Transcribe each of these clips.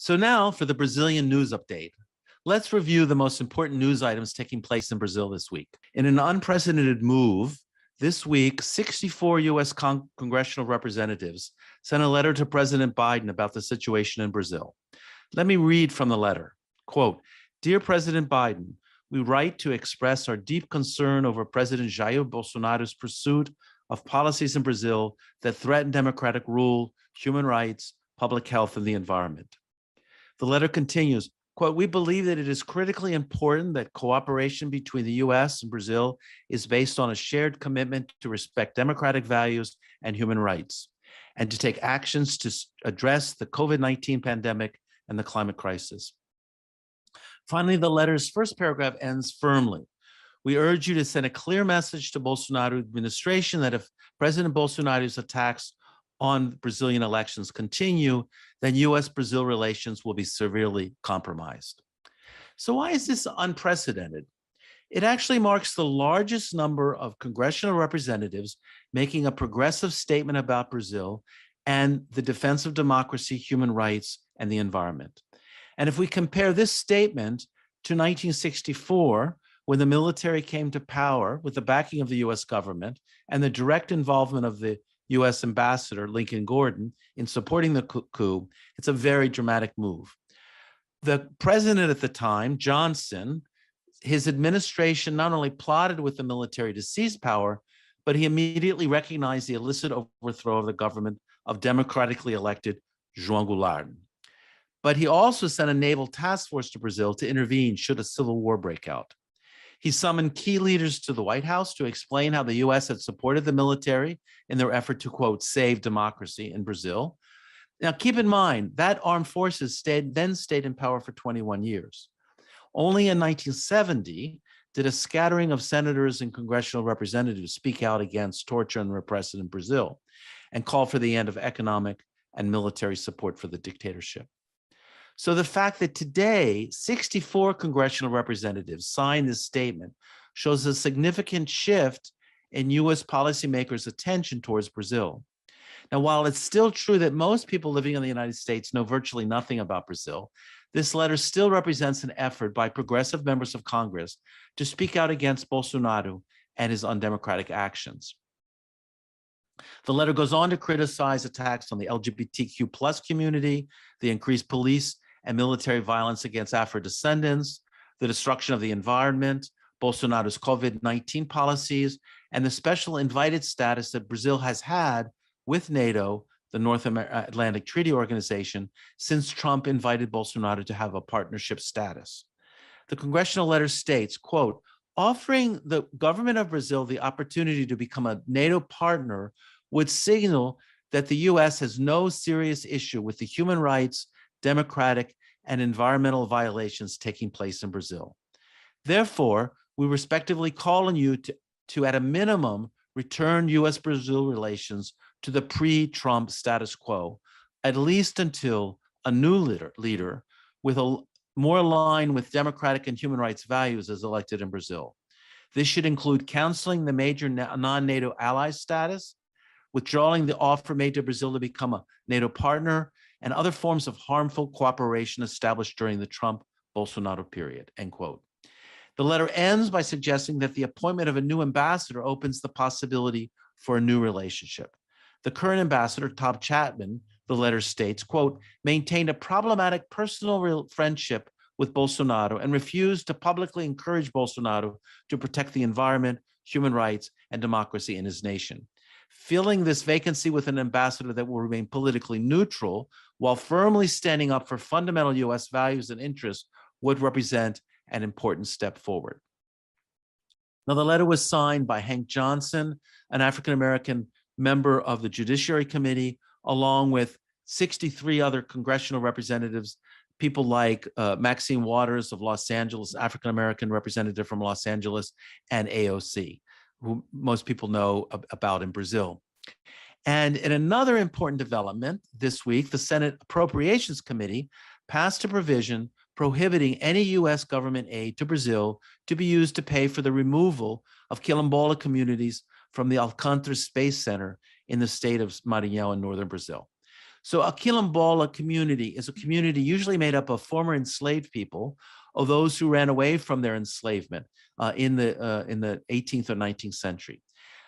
So now for the Brazilian news update. Let's review the most important news items taking place in Brazil this week. In an unprecedented move, this week, 64 U.S. congressional representatives sent a letter to President Biden about the situation in Brazil. Let me read from the letter. Quote, "Dear President Biden, we write to express our deep concern over President Jair Bolsonaro's pursuit of policies in Brazil that threaten democratic rule, human rights, public health, and the environment." The letter continues, quote, "We believe that it is critically important that cooperation between the U.S. and Brazil is based on a shared commitment to respect democratic values and human rights, and to take actions to address the COVID-19 pandemic and the climate crisis." Finally, the letter's first paragraph ends firmly. "We urge you to send a clear message to Bolsonaro administration that if President Bolsonaro's attacks on Brazilian elections continue, then U.S.-Brazil relations will be severely compromised." So why is this unprecedented? It actually marks the largest number of congressional representatives making a progressive statement about Brazil and the defense of democracy, human rights, and the environment. And if we compare this statement to 1964, when the military came to power with the backing of the U.S. government and the direct involvement of the U.S. ambassador, Lincoln Gordon, in supporting the coup, it's a very dramatic move. The president at the time, Johnson, his administration not only plotted with the military to seize power, but he immediately recognized the illicit overthrow of the government of democratically elected João Goulart. But he also sent a naval task force to Brazil to intervene should a civil war break out. He summoned key leaders to the White House to explain how the U.S. had supported the military in their effort to, quote, save democracy in Brazil. Now, keep in mind, that armed forces then stayed in power for 21 years. Only in 1970 did a scattering of senators and congressional representatives speak out against torture and repression in Brazil and call for the end of economic and military support for the dictatorship. So the fact that today 64 congressional representatives signed this statement shows a significant shift in U.S. policymakers' attention towards Brazil. Now, while it's still true that most people living in the United States know virtually nothing about Brazil, this letter still represents an effort by progressive members of Congress to speak out against Bolsonaro and his undemocratic actions. The letter goes on to criticize attacks on the LGBTQ plus community, the increased police and military violence against Afro-descendants, the destruction of the environment, Bolsonaro's COVID-19 policies, and the special invited status that Brazil has had with NATO, the North Atlantic Treaty Organization, since Trump invited Bolsonaro to have a partnership status. The congressional letter states, quote, "Offering the government of Brazil the opportunity to become a NATO partner would signal that the U.S. has no serious issue with the human rights, democratic, and environmental violations taking place in Brazil. Therefore, we respectively call on you to at a minimum, return U.S.-Brazil relations to the pre-Trump status quo, at least until a new leader with a more aligned with democratic and human rights values is elected in Brazil. This should include canceling the major non-NATO ally status, withdrawing the offer made to Brazil to become a NATO partner, and other forms of harmful cooperation established during the Trump-Bolsonaro period," end quote. The letter ends by suggesting that the appointment of a new ambassador opens the possibility for a new relationship. The current ambassador, Tom Chapman, the letter states, quote, "maintained a problematic personal friendship with Bolsonaro and refused to publicly encourage Bolsonaro to protect the environment, human rights, and democracy in his nation. Filling this vacancy with an ambassador that will remain politically neutral while firmly standing up for fundamental U.S. values and interests would represent an important step forward." Now, the letter was signed by Hank Johnson, an African-American member of the Judiciary Committee, along with 63 other congressional representatives, people like Maxine Waters of Los Angeles, African-American representative from Los Angeles, and AOC, who most people know about in Brazil. And in another important development this week, the Senate Appropriations Committee passed a provision prohibiting any U.S. government aid to Brazil to be used to pay for the removal of Quilombola communities from the Alcântara Space Center in the state of Maranhão in northern Brazil. So a quilombola community is a community usually made up of former enslaved people or those who ran away from their enslavement in the 18th or 19th century.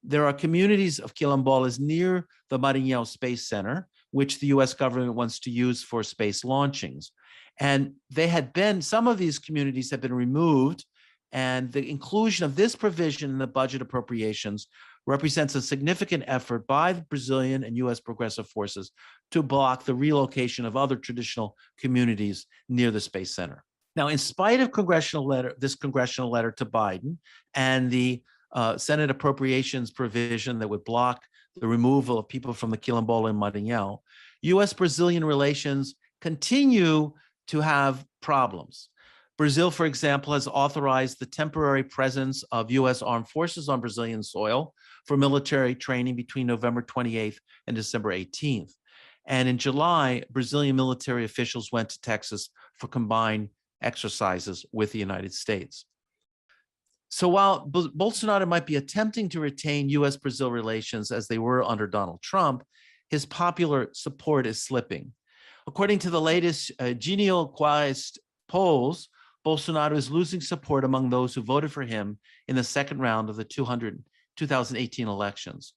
There are communities of quilombolas near the Marielle Space Center, which the US government wants to use for space launchings. And some of these communities have been removed, and the inclusion of this provision in the budget appropriations represents a significant effort by the Brazilian and US progressive forces to block the relocation of other traditional communities near the Space Center. Now, in spite of this congressional letter to Biden and the Senate appropriations provision that would block the removal of people from the Quilombola and Maranhão, US-Brazilian relations continue to have problems. Brazil, for example, has authorized the temporary presence of US armed forces on Brazilian soil for military training between November 28th and December 18th. And in July, Brazilian military officials went to Texas for combined exercises with the United States. So while Bolsonaro might be attempting to retain US-Brazil relations as they were under Donald Trump, his popular support is slipping. According to the latest Genial Quest polls, Bolsonaro is losing support among those who voted for him in the second round of the 2018 elections.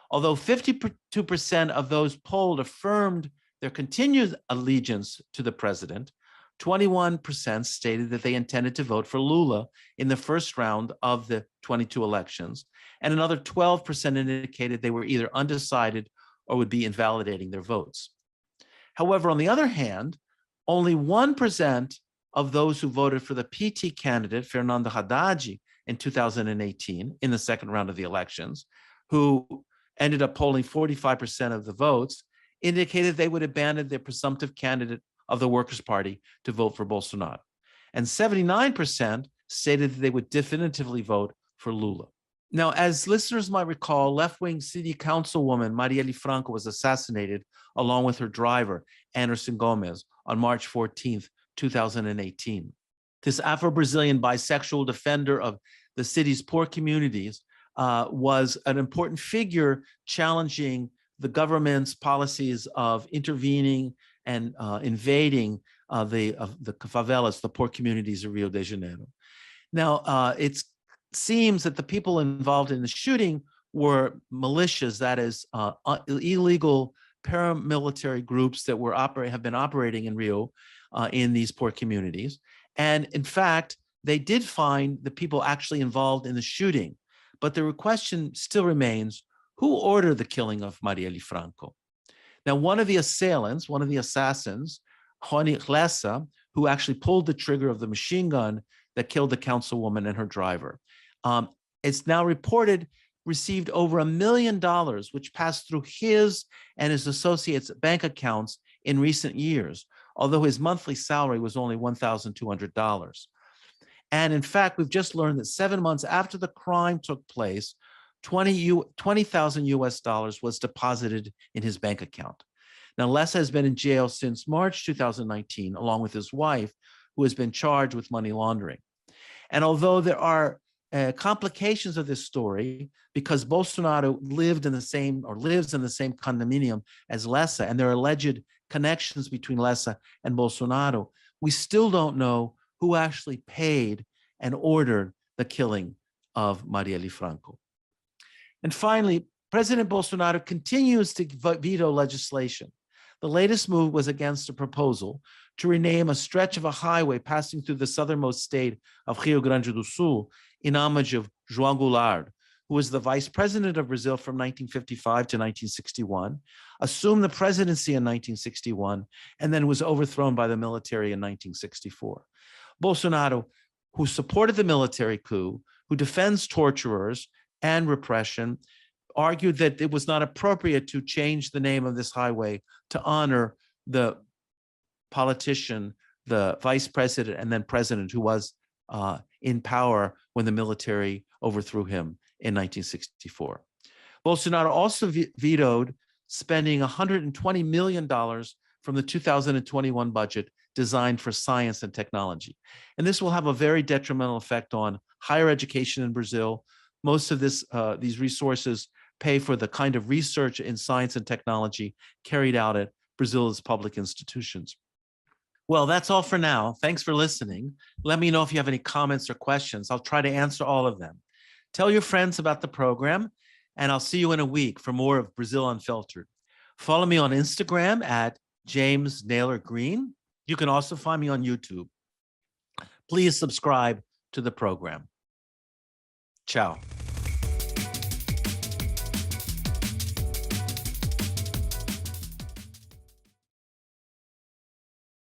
Although 52% of those polled affirmed their continued allegiance to the president, 21% stated that they intended to vote for Lula in the first round of the 22 elections, and another 12% indicated they were either undecided or would be invalidating their votes. However, on the other hand, only 1% of those who voted for the PT candidate, Fernando Haddad, in 2018, in the second round of the elections, who ended up polling 45% of the votes, indicated they would abandon their presumptive candidate of the Workers' Party to vote for Bolsonaro. And 79% stated that they would definitively vote for Lula. Now, as listeners might recall, left-wing city councilwoman Marielle Franco was assassinated along with her driver, Anderson Gomez, on March 14th, 2018. This Afro-Brazilian bisexual defender of the city's poor communities was an important figure challenging the government's policies of intervening and invading the favelas, the poor communities of Rio de Janeiro. Now, it seems that the people involved in the shooting were militias, that is, illegal paramilitary groups that have been operating in Rio in these poor communities. And in fact, they did find the people actually involved in the shooting. But the question still remains, who ordered the killing of Marielle Franco? Now, one of the assassins, Rony Lessa, who actually pulled the trigger of the machine gun that killed the councilwoman and her driver, it's now reported received over $1 million, which passed through his and his associates' bank accounts in recent years, although his monthly salary was only $1,200. And in fact, we've just learned that 7 months after the crime took place, $20,000 was deposited in his bank account. Now, Lessa has been in jail since March 2019, along with his wife, who has been charged with money laundering. And although there are complications of this story, because Bolsonaro lives in the same condominium as Lessa, and there are alleged connections between Lessa and Bolsonaro, we still don't know who actually paid and ordered the killing of Marielle Franco. And finally, President Bolsonaro continues to veto legislation. The latest move was against a proposal to rename a stretch of a highway passing through the southernmost state of Rio Grande do Sul in homage of João Goulart, who was the vice president of Brazil from 1955 to 1961, assumed the presidency in 1961, and then was overthrown by the military in 1964. Bolsonaro, who supported the military coup, who defends torturers and repression, argued that it was not appropriate to change the name of this highway to honor the politician, the vice president, and then president who was in power when the military overthrew him in 1964. Bolsonaro also vetoed spending $120 million from the 2021 budget designed for science and technology. And this will have a very detrimental effect on higher education in Brazil. Most of these resources pay for the kind of research in science and technology carried out at Brazil's public institutions. Well, that's all for now. Thanks for listening. Let me know if you have any comments or questions. I'll try to answer all of them. Tell your friends about the program, and I'll see you in a week for more of Brazil Unfiltered. Follow me on Instagram at James Naylor Green. You can also find me on YouTube. Please subscribe to the program. Ciao.